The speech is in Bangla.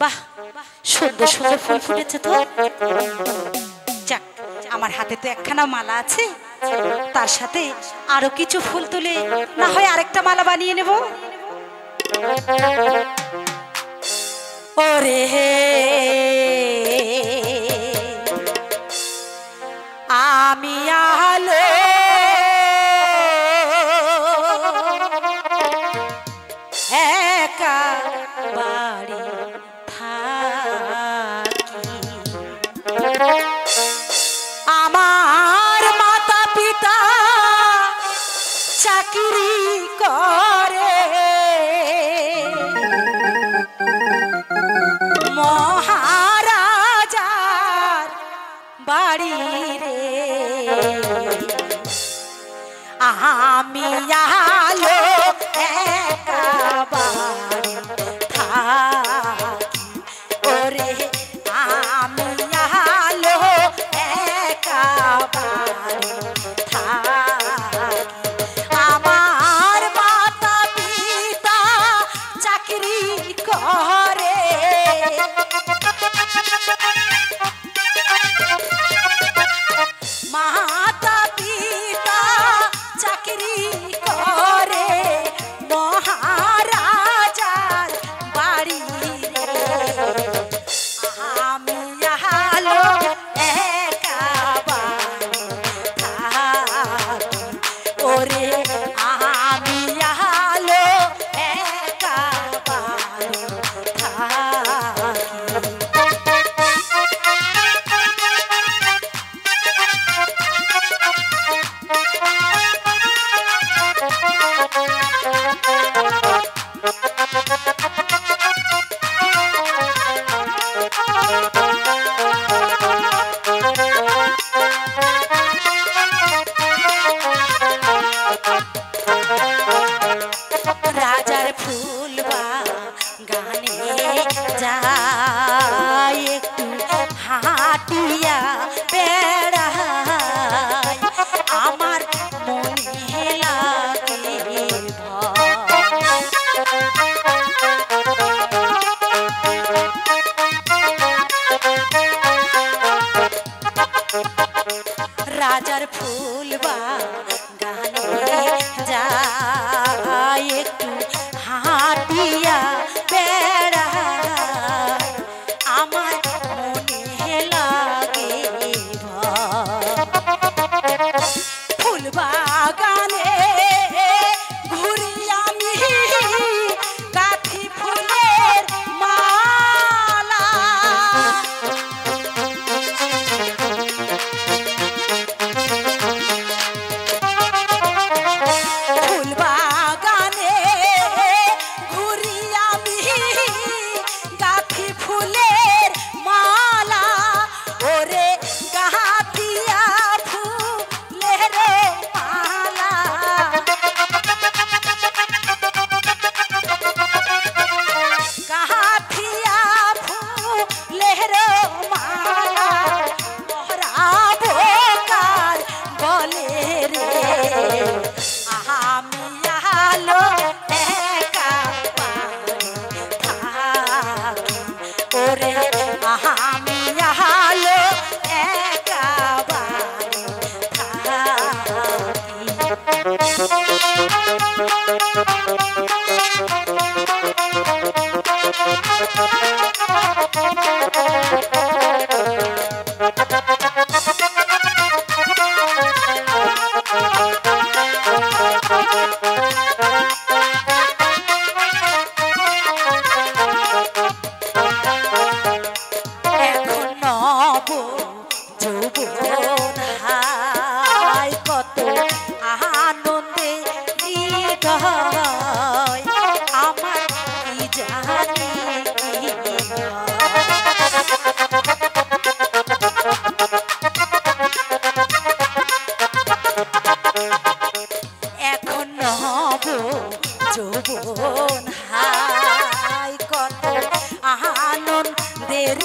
বাহ, সুন্দর সুন্দর ফুল ফুটেছে তো। যাক, আমার হাতে তো একখানা মালা আছে, তার সাথে আরো কিছু ফুল তুলে না হয় আরেকটা মালা বানিয়ে নেব। ওরে আমি আলো একা বাড়ি থাকি, আমার মাতা পিতা চাকরি করে, মহারাজার বাড়ি রে। আমি আলো একা বাড়ি থাকি, ওরে আমি আলো একা বাড়ি থাকি, আমার মাতা পিতা চাকরি করে, মাতা পিতা চাকরি করে, মহারাজার বাড়ি রে। আমি আলো একা বাড়ি থাকি, ওরে আমি আলো একা বাড়ি থাকি। রাজার ফুল বাগানে যাই একটু হাটিয়া বেড়াই, আমার মনে লাগে ভয়। রাজার ফুল বাগানে যাই একটু হাটিয়া বেড়াই, আমার মনে লাগে ভয়। ফুল বাগানে ঘুরি আমি গাঁথি ফুলের মালা, ফুল বাগানে ঘুরি আমি গাঁথি ফুলের মালা, ওরে গাঁথিয়া ফুলের মালা, গাঁথিয়া ফুলের মালা, পরাবো কার গলে রে। আমি আলো একা বাড়ি থাকি, ওরে আমি আলো একা বাড়ি এখন নব যৌবন হায় কত আনন্দে হৃদয়, আমার কি জানি কি এখন নব যৌবন হায় কত আনন্দের